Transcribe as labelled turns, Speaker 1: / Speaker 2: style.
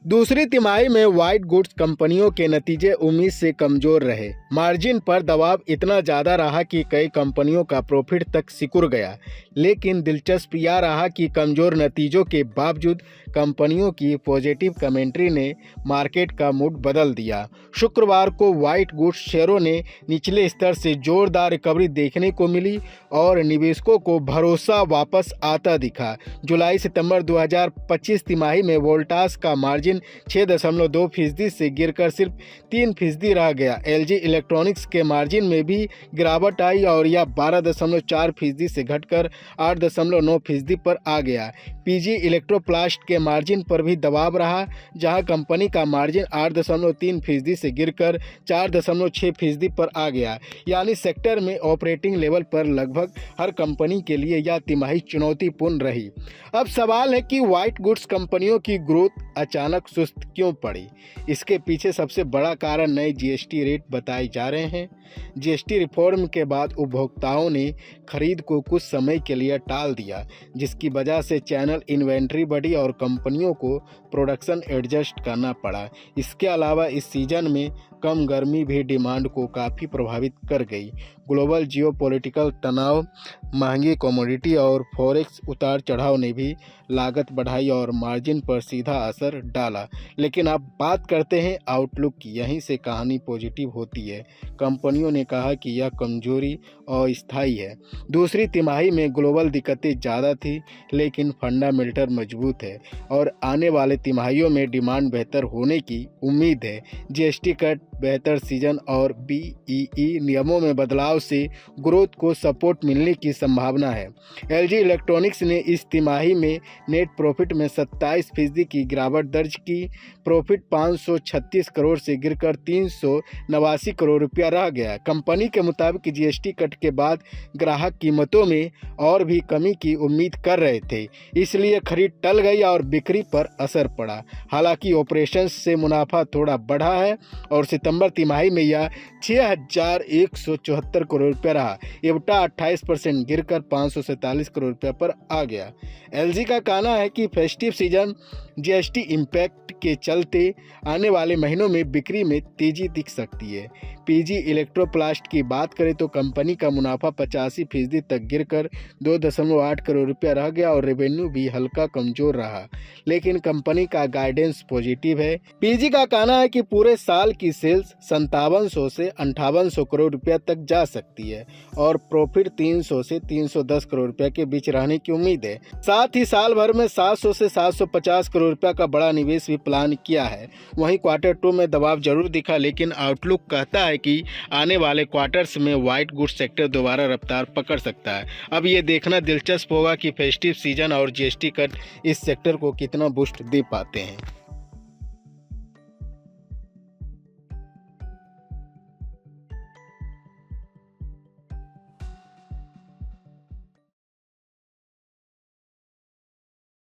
Speaker 1: दूसरी तिमाही में व्हाइट गुड्स कंपनियों के नतीजे उम्मीद से कमजोर रहे। मार्जिन पर दबाव इतना ज़्यादा रहा कि कई कंपनियों का प्रॉफिट तक सिकुड़ गया। लेकिन दिलचस्प यह रहा कि कमजोर नतीजों के बावजूद कंपनियों की पॉजिटिव कमेंट्री ने मार्केट का मूड बदल दिया। शुक्रवार को व्हाइट गुड्स शेयरों ने निचले स्तर से जोरदार रिकवरी देखने को मिली और निवेशकों को भरोसा वापस आता दिखा। जुलाई-सितंबर 2025 तिमाही में वोल्टास का मार्जिन 6.2% से गिरकर सिर्फ 3% रह गया। एलजी इलेक्ट्रॉनिक्स के मार्जिन में भी गिरावट आई और यह 12.4% से घटकर 8.9% पर आ गया। पीजी इलेक्ट्रोप्लास्ट के मार्जिन पर भी दबाव रहा, जहां कंपनी का मार्जिन 8.3% से गिरकर 4.6% पर आ गया। यानी सेक्टर में ऑपरेटिंग लेवल पर लगभग हर कंपनी के लिए यह तिमाही चुनौतीपूर्ण रही। अब सवाल है कि व्हाइट गुड्स कंपनियों की ग्रोथ अचानक सुस्त क्यों पड़ी। इसके पीछे सबसे बड़ा कारण नए जीएसटी रेट बताए जा रहे हैं। जीएसटी रिफॉर्म के बाद उपभोक्ताओं ने खरीद को कुछ समय के लिए टाल दिया, जिसकी वजह से चैनल इन्वेंट्री बढ़ी और कंपनियों को प्रोडक्शन एडजस्ट करना पड़ा। इसके अलावा इस सीजन में कम गर्मी भी डिमांड को काफ़ी प्रभावित कर गई। ग्लोबल जियोपॉलिटिकल तनाव, महंगी कमोडिटी और फॉरेक्स उतार चढ़ाव ने भी लागत बढ़ाई और मार्जिन पर सीधा असर डाला। लेकिन अब बात करते हैं आउटलुक की। यहीं से कहानी पॉजिटिव होती है। कंपनियों ने कहा कि यह कमजोरी अस्थायी है। दूसरी तिमाही में ग्लोबल दिक्कतें ज़्यादा थी, लेकिन फंडामेंटल मजबूत है और आने वाले तिमाहियों में डिमांड बेहतर होने की उम्मीद है। जीएसटी कट, बेहतर सीजन और बीईई नियमों में बदलाव से ग्रोथ को सपोर्ट मिलने की संभावना है। एलजी इलेक्ट्रॉनिक्स ने इस तिमाही में नेट प्रॉफिट में 27% की गिरावट दर्ज की। प्रॉफिट 536 करोड़ से गिरकर 389 करोड़ रुपया रह गया। कंपनी के मुताबिक जीएसटी कट के बाद ग्राहक कीमतों में और भी कमी की उम्मीद कर रहे थे, इसलिए खरीद टल गई और बिक्री पर असर पड़ा। हालांकि ऑपरेशंस से मुनाफा थोड़ा बढ़ा है और सितंबर तिमाही में यह 6,174 करोड़ रुपया रहा। एबिटा 28% गिरकर 547 करोड़ रुपया पर आ गया। एलजी का कहना है कि फेस्टिव सीजन जीएसटी इम्पैक्ट के चलते आने वाले महीनों में बिक्री में तेजी दिख सकती है। पीजी इलेक्ट्रोप्लास्ट की बात करें तो कंपनी का मुनाफा 85% तक गिरकर 2.8 करोड़ रुपया रह गया और रेवेन्यू भी हल्का कमजोर रहा, लेकिन कंपनी का गाइडेंस पॉजिटिव है। पीजी का कहना है कि पूरे साल की सेल्स 5700 से 5800 करोड़ रुपया तक जा सकती है और प्रॉफिट 300 से 310 करोड़ रुपया के बीच रहने की उम्मीद है। साथ ही साल भर में 700 से 750 करोड़ रुपया का बड़ा निवेश भी प्लान किया है। वहीं क्वार्टर 2 में दबाव जरूर दिखा, लेकिन आउटलुक कहता है कि आने वाले क्वार्टर्स में व्हाइट गुड्स सेक्टर दोबारा रफ्तार पकड़ सकता है। अब ये देखना दिलचस्प होगा कि फेस्टिव सीजन और जीएसटी कट इस सेक्टर को कितना बूस्ट दे पाते हैं।